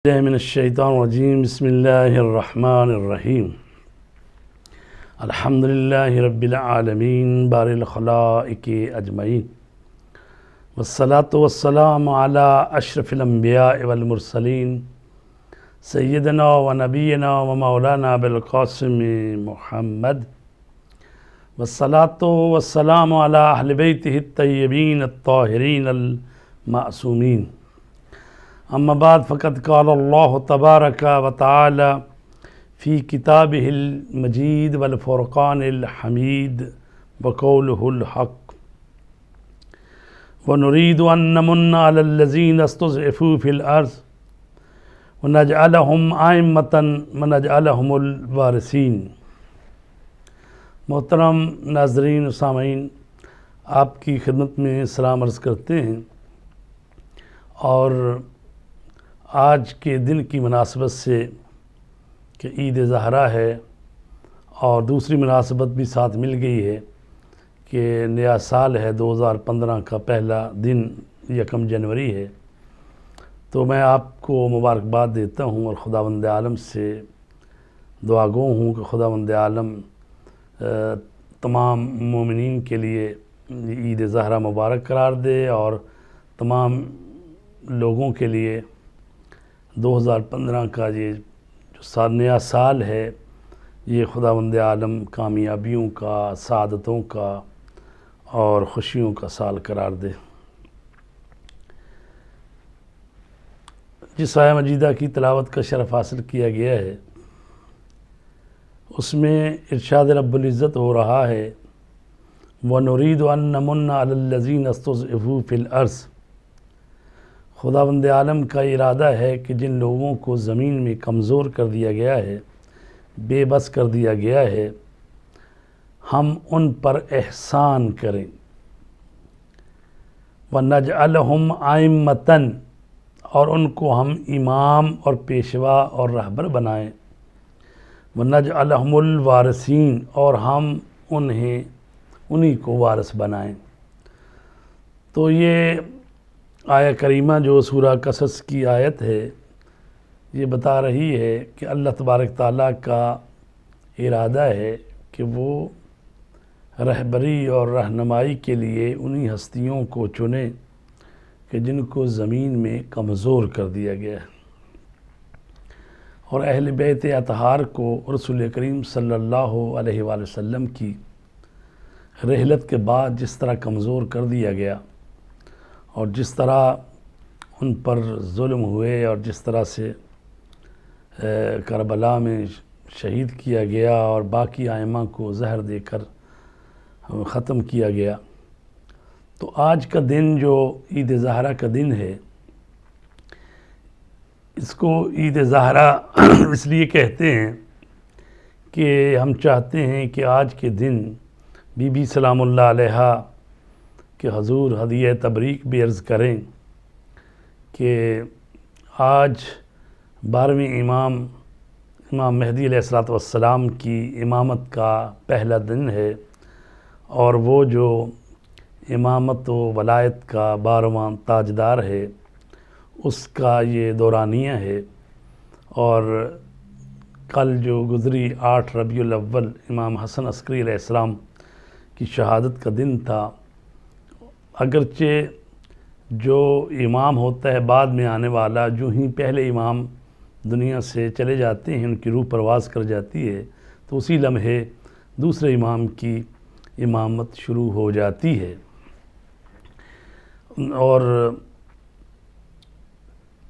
من الشیطان الرجیم بسم اللہ الرحمن الرحیم الحمدللہ رب العالمین بار الخلائق اجمعین والصلاة والسلام علی اشرف الانبیاء والمرسلین سیدنا و نبینا و مولانا بالقاسم محمد والصلاة والسلام علی اہل بیتہ الطیبین الطاہرین المعصومین اما بعد فقد قال اللہ تبارک و تعالی فی کتابہ المجید والفرقان الحمید وقولہ الحق ونريد أن نمن على الذين استضعفوا في الأرض ونجعلهم أئمة ونجعلهم الوارثين۔ محترم ناظرین و سامعین، آپ کی خدمت میں سلام عرض کرتے ہیں، اور آج کے دن کی مناسبت سے کہ عید ظہرہ ہے، اور دوسری مناسبت بھی ساتھ مل گئی ہے کہ نیا سال ہے 2015 کا پہلا دن 1 جنوری ہے، تو میں آپ کو مبارکباد دیتا ہوں اور خداوند عالم سے دعا گو ہوں کہ خداوند عالم تمام مومنین کے لیے عید ظہرہ مبارک قرار دے، اور تمام لوگوں کے لیے 2015 کا یہ جو نیا سال ہے، یہ خداوند عالم کامیابیوں کا، سعادتوں کا اور خوشیوں کا سال قرار دے۔ جس آیہ مجیدہ کی تلاوت کا شرف حاصل کیا گیا ہے، اس میں ارشاد رب العزت ہو رہا ہے وَنُرِيدُ أَن نَمُنَّ عَلَى الَّذِينَ اسْتُضْعِفُوا فِي الْأَرْضِ۔ خداوند عالم کا ارادہ ہے کہ جن لوگوں کو زمین میں کمزور کر دیا گیا ہے، بے بس کر دیا گیا ہے، ہم ان پر احسان کریں۔ وَنَجْعَلَهُمْ أَئِمَّةً، اور ان کو ہم امام اور پیشوا اور رہبر بنائیں۔ وَنَجْعَلَهُمُ الْوَارِثِينَ، اور ہم انہی کو وارث بنائیں۔ تو یہ آیہ کریمہ جو سورہ قصص کی آیت ہے، یہ بتا رہی ہے کہ اللہ تبارک تعالیٰ کا ارادہ ہے کہ وہ رہبری اور رہنمائی کے لیے انہی ہستیوں کو چنے کہ جن کو زمین میں کمزور کر دیا گیا ہے، اور اہل بیت اطہار کو رسول کریم صلی اللہ علیہ وآلہ وسلم کی رحلت کے بعد جس طرح کمزور کر دیا گیا، اور جس طرح ان پر ظلم ہوئے، اور جس طرح سے کربلا میں شہید کیا گیا اور باقی ائمہ کو زہر دے کر ختم کیا گیا، تو آج کا دن جو عید ظہرہ کا دن ہے، اس کو عید ظہرہ اس لیے کہتے ہیں کہ ہم چاہتے ہیں کہ آج کے دن بی بی سلام اللہ علیہا کہ حضور ہدیہ تبریک بھی عرض کریں کہ آج 12ویں امام مہدی علیہ السلام کی امامت کا پہلا دن ہے، اور وہ جو امامت و ولایت کا 12واں تاجدار ہے، اس کا یہ دورانیہ ہے۔ اور کل جو گزری 8 ربیع الاول امام حسن عسکری علیہ السلام کی شہادت کا دن تھا۔ اگرچہ جو امام ہوتا ہے بعد میں آنے والا، جو ہی پہلے امام دنیا سے چلے جاتے ہیں، ان کی روح پرواز کر جاتی ہے، تو اسی لمحے دوسرے امام کی امامت شروع ہو جاتی ہے۔ اور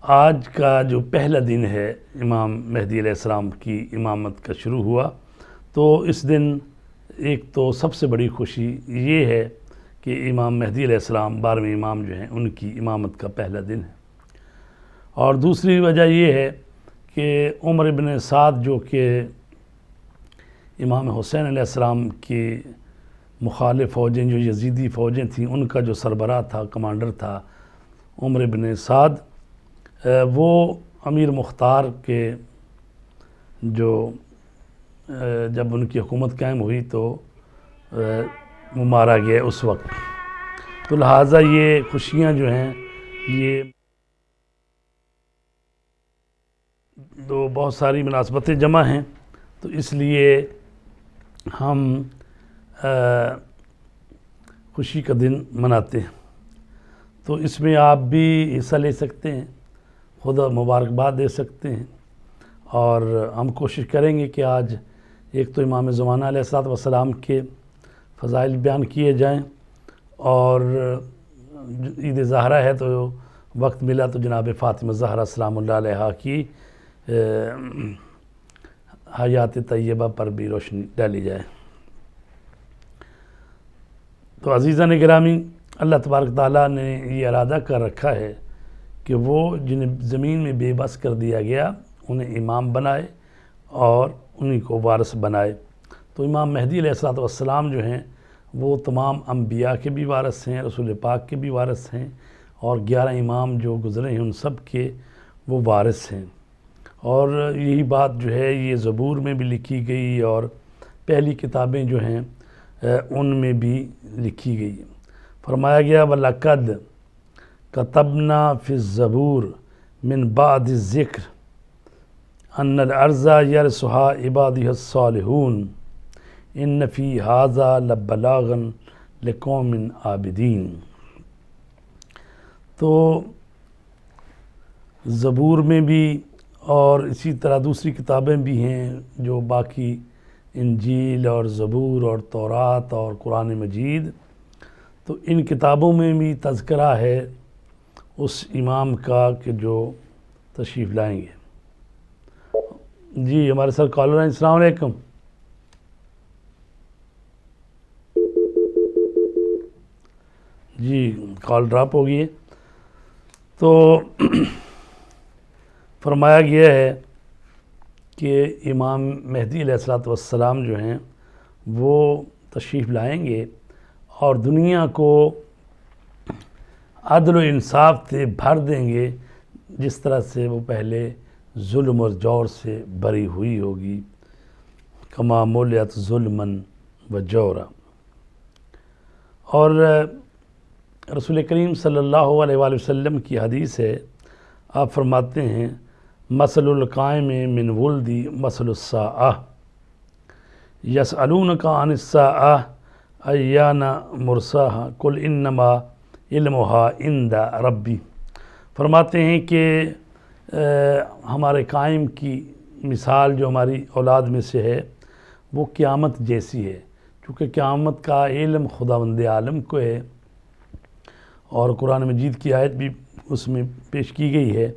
آج کا جو پہلا دن ہے امام مہدی علیہ السلام کی امامت کا شروع ہوا، تو اس دن ایک تو سب سے بڑی خوشی یہ ہے کہ امام مہدی علیہ السلام 12ویں امام جو ہیں، ان کی امامت کا پہلا دن ہے۔ اور دوسری وجہ یہ ہے کہ عمر بن سعد جو کہ امام حسین علیہ السلام کی مخالف فوجیں، جو یزیدی فوجیں تھیں، ان کا جو سربراہ تھا، کمانڈر تھا عمر بن سعد، وہ امیر مختار کے جو جب ان کی حکومت قائم ہوئی تو وہ مارا گیا اس وقت، تو لہٰذا یہ خوشیاں جو ہیں یہ تو بہت ساری مناسبتیں جمع ہیں، تو اس لیے ہم خوشی کا دن مناتے ہیں۔ تو اس میں آپ بھی حصہ لے سکتے ہیں، خدا مبارکباد دے سکتے ہیں، اور ہم کوشش کریں گے کہ آج ایک تو امام زمانہ علیہ الصلوۃ والسلام کے فضائل بیان کیے جائیں، اور عید زہرہ ہے تو وقت ملا تو جناب فاطمہ زہرا سلام اللہ علیہا کی حیات طیبہ پر بھی روشنی ڈالی جائے۔ تو عزیزان گرامی، اللہ تبارک تعالیٰ نے یہ ارادہ کر رکھا ہے کہ وہ جنہیں زمین میں بے بس کر دیا گیا انہیں امام بنائے اور انہیں کو وارث بنائے۔ تو امام مہدی علیہ الصلوۃ والسلام جو ہیں وہ تمام انبیاء کے بھی وارث ہیں، رسول پاک کے بھی وارث ہیں، اور 11 امام جو گزرے ہیں ان سب کے وہ وارث ہیں۔ اور یہی بات جو ہے یہ زبور میں بھی لکھی گئی، اور پہلی کتابیں جو ہیں ان میں بھی لکھی گئی۔ فرمایا گیا وَلَقَدْ كَتَبْنَا فِي الزَّبُورِ مِن بَعْدِ الذِّكْرِ أَنَّ الْأَرْضَ يَرِثُهَا عِبَادِيَ الصَّالِحُونَ إِنَّ فِي هَذَا لَبَلَاغًا لِقَوْمٍ عَابِدِينَ۔ تو زبور میں بھی اور اسی طرح دوسری کتابیں بھی ہیں جو باقی انجیل اور زبور اور تورات اور قرآن مجید، تو ان کتابوں میں بھی تذکرہ ہے اس امام کا کہ جو تشریف لائیں گے۔ جی ہمارے سر کالر ہیں، السلام علیکم۔ جی کال ڈراپ ہو گئی ہے۔ تو فرمایا گیا ہے کہ امام مہدی علیہ الصلوۃ والسلام جو ہیں وہ تشریف لائیں گے اور دنیا کو عدل و انصاف سے بھر دیں گے، جس طرح سے وہ پہلے ظلم اور جور سے بری ہوئی ہوگی، کما مولیت ظلمن و جورا۔ اور رسول کریم صلی اللہ علیہ وآلہ وسلم کی حدیث ہے، آپ فرماتے ہیں مثل القائم من ولدی مثل الساعہ یسألونک عن الساعہ ایان مرساہا قل انما علمها عند ربی۔ فرماتے ہیں کہ ہمارے قائم کی مثال جو ہماری اولاد میں سے ہے وہ قیامت جیسی ہے، چونکہ قیامت کا علم خداوند عالم کو ہے، اور قرآن مجید کی آیت بھی اس میں پیش کی گئی ہے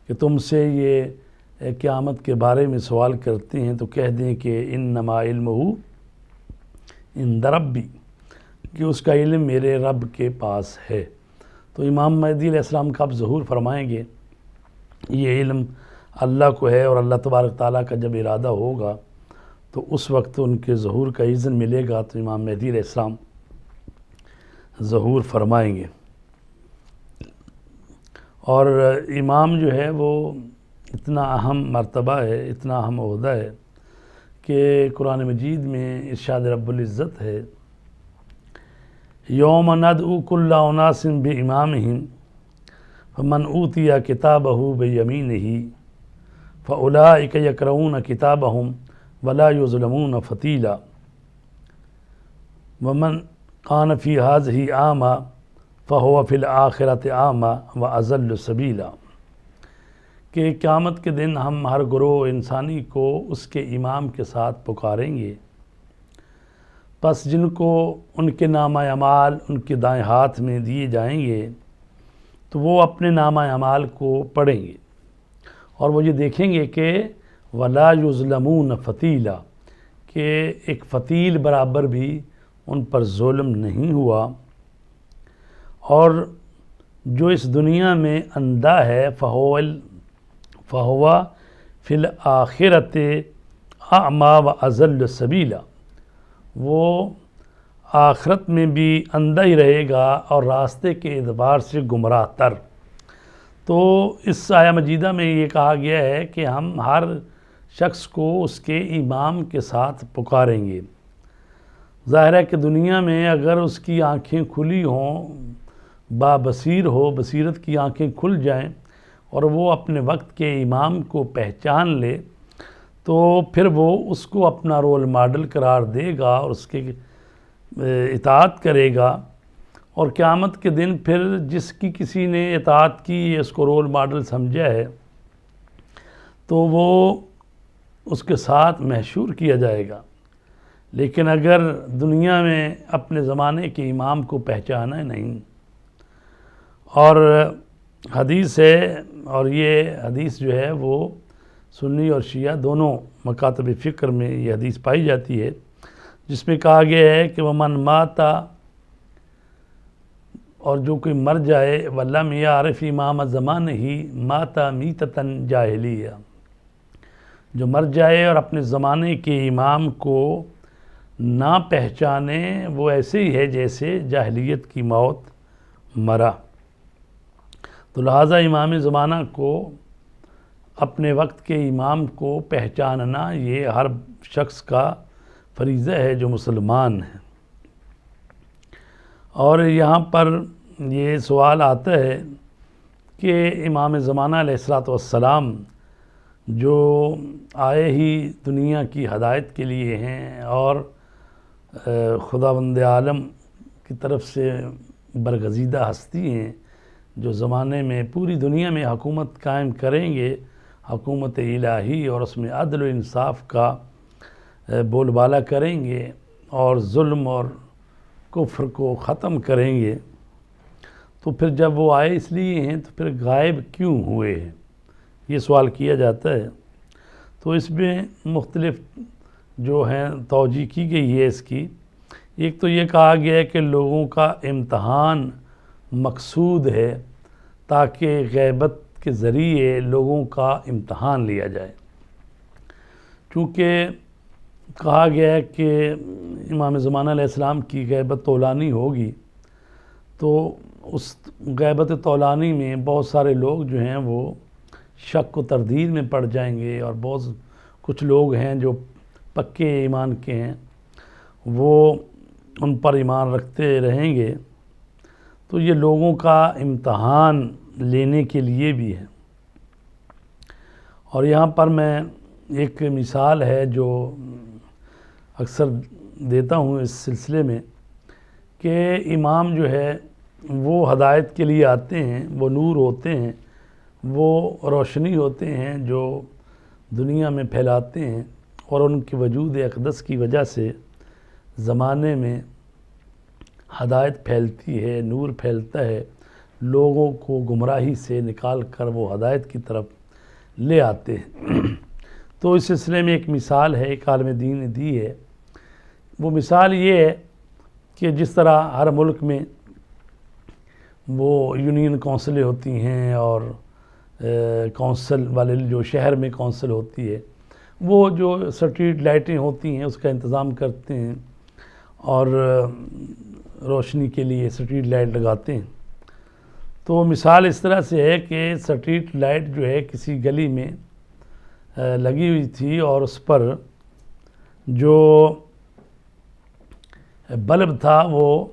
کہ تم سے یہ قیامت کے بارے میں سوال کرتے ہیں تو کہہ دیں کہ انما علمہ عند ربی، کہ اس کا علم میرے رب کے پاس ہے۔ تو امام مہدی علیہ السلام کا اب ظہور فرمائیں گے، یہ علم اللہ کو ہے، اور اللہ تبارک تعالیٰ کا جب ارادہ ہوگا تو اس وقت ان کے ظہور کا اذن ملے گا، تو امام مہدی علیہ السلام ظہور فرمائیں گے۔ اور امام جو ہے وہ اتنا اہم مرتبہ ہے، اتنا اہم عہدہ ہے کہ قرآن مجید میں ارشاد رب العزت ہے یوم ندعو کل اناس بامامہم فمن اوتی کتابہ بیمینہ فاولئک یقرؤون کتابہم ولا یظلمون فتیلا ومن کان فی ہذہ اعمی فہو فی الآخرۃ اعمی واضل سبیلا، کہ قیامت کے دن ہم ہر گروہ انسانی کو اس کے امام کے ساتھ پکاریں گے، پس جن کو ان کے نامہ اعمال ان کے دائیں ہاتھ میں دیے جائیں گے تو وہ اپنے نامہ اعمال کو پڑھیں گے، اور وہ یہ دیکھیں گے کہ ولا یظلمون فتیلا، کہ ایک فتیل برابر بھی ان پر ظلم نہیں ہوا، اور جو اس دنیا میں اندھا ہے فہو فی الآخرۃ اعمی واضل سبیلا، وہ آخرت میں بھی اندھا ہی رہے گا اور راستے کے اعتبار سے گمراہ تر۔ تو اس آیہ مجیدہ میں یہ کہا گیا ہے کہ ہم ہر شخص کو اس کے امام کے ساتھ پکاریں گے۔ ظاہر ہے کہ دنیا میں اگر اس کی آنکھیں کھلی ہوں، بابصیر ہو، بصیرت کی آنکھیں کھل جائیں، اور وہ اپنے وقت کے امام کو پہچان لے تو پھر وہ اس کو اپنا رول ماڈل قرار دے گا اور اس کے اطاعت کرے گا، اور قیامت کے دن پھر جس کی کسی نے اطاعت کی، اس کو رول ماڈل سمجھا ہے، تو وہ اس کے ساتھ محشور کیا جائے گا۔ لیکن اگر دنیا میں اپنے زمانے کے امام کو پہچانا نہیں، اور حدیث ہے، اور یہ حدیث جو ہے وہ سنی اور شیعہ دونوں مکاتب فکر میں یہ حدیث پائی جاتی ہے، جس میں کہا گیا ہے کہ ومن ماتا، اور جو کوئی مر جائے، ولم یعرف امام زمانہ ماتا میتتن جاہلیہ، جو مر جائے اور اپنے زمانے کے امام کو نہ پہچانے، وہ ایسے ہی ہے جیسے جاہلیت کی موت مرا۔ تو لہٰذا امام زمانہ کو، اپنے وقت کے امام کو پہچاننا یہ ہر شخص کا فریضہ ہے جو مسلمان ہے۔ اور یہاں پر یہ سوال آتا ہے کہ امام زمانہ علیہ السلام جو آئے ہی دنیا کی ہدایت کے لیے ہیں اور خداوند عالم کی طرف سے برگزیدہ ہستی ہیں، جو زمانے میں پوری دنیا میں حکومت قائم کریں گے، حکومت الہی، اور اس میں عدل و انصاف کا بول بالا کریں گے اور ظلم اور کفر کو ختم کریں گے، تو پھر جب وہ آئے اس لیے ہیں تو پھر غائب کیوں ہوئے ہیں، یہ سوال کیا جاتا ہے۔ تو اس میں مختلف جو ہیں توجہ کی گئی ہے اس کی۔ ایک تو یہ کہا گیا ہے کہ لوگوں کا امتحان مقصود ہے، تاکہ غیبت کے ذریعے لوگوں کا امتحان لیا جائے، چونکہ کہا گیا ہے کہ امام زمانہ علیہ السلام کی غیبت طولانی ہوگی، تو اس غیبت طولانی میں بہت سارے لوگ جو ہیں وہ شک و تردید میں پڑ جائیں گے، اور کچھ لوگ ہیں جو پکے ایمان کے ہیں، وہ ان پر ایمان رکھتے رہیں گے، تو یہ لوگوں کا امتحان لینے کے لیے بھی ہے۔ اور یہاں پر میں ایک مثال ہے جو اکثر دیتا ہوں اس سلسلے میں، کہ امام جو ہے وہ ہدایت کے لیے آتے ہیں، وہ نور ہوتے ہیں، وہ روشنی ہوتے ہیں جو دنیا میں پھیلاتے ہیں، اور ان کے وجود اقدس کی وجہ سے زمانے میں ہدایت پھیلتی ہے، نور پھیلتا ہے، لوگوں کو گمراہی سے نکال کر وہ ہدایت کی طرف لے آتے ہیں۔ تو اس سلسلے میں ایک مثال ہے، ایک عالم دین نے دی ہے۔ وہ مثال یہ ہے کہ جس طرح ہر ملک میں وہ یونین کونسلیں ہوتی ہیں، اور کونسل والے جو شہر میں کونسل ہوتی ہے، وہ جو اسٹریٹ لائٹیں ہوتی ہیں اس کا انتظام کرتے ہیں، اور روشنی کے لیے اسٹریٹ لائٹ لگاتے ہیں۔ تو مثال اس طرح سے ہے کہ اسٹریٹ لائٹ جو ہے کسی گلی میں لگی ہوئی تھی، اور اس پر جو بلب تھا وہ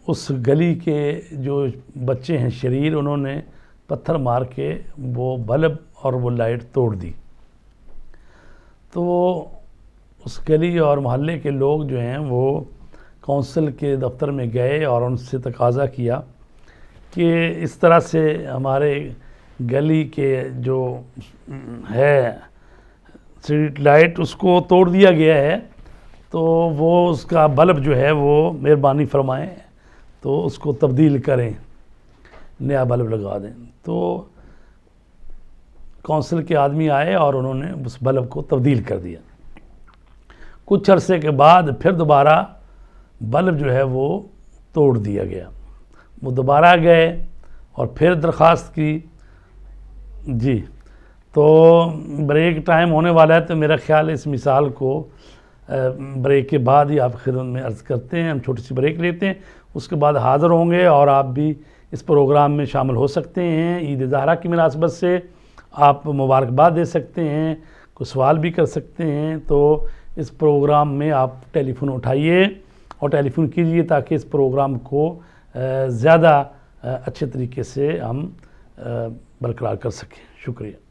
اس گلی کے جو بچے ہیں شریر، انہوں نے پتھر مار کے وہ بلب اور وہ لائٹ توڑ دی۔ تو اس گلی اور محلے کے لوگ جو ہیں وہ کونسل کے دفتر میں گئے اور ان سے تقاضا کیا کہ اس طرح سے ہمارے گلی کے جو ہے اسٹریٹ لائٹ اس کو توڑ دیا گیا ہے، تو وہ اس کا بلب جو ہے وہ مہربانی فرمائیں تو اس کو تبدیل کریں، نیا بلب لگا دیں۔ تو کونسل کے آدمی آئے اور انہوں نے اس بلب کو تبدیل کر دیا۔ کچھ عرصے کے بعد پھر دوبارہ بلب جو ہے وہ توڑ دیا گیا۔ وہ دوبارہ گئے اور پھر درخواست کی۔ جی، تو بریک ٹائم ہونے والا ہے، تو میرا خیال ہے اس مثال کو بریک کے بعد ہی آپ خدمت میں عرض کرتے ہیں۔ ہم چھوٹی سی بریک لیتے ہیں، اس کے بعد حاضر ہوں گے، اور آپ بھی اس پروگرام میں شامل ہو سکتے ہیں۔ عید زہرہ کی مناسبت سے آپ مبارکباد دے سکتے ہیں، کوئی سوال بھی کر سکتے ہیں۔ تو اس پروگرام میں آپ ٹیلی فون اٹھائیے اور ٹیلی فون کیجیے، تاکہ اس پروگرام کو زیادہ اچھے طریقے سے ہم برقرار کر سکیں. شکریہ.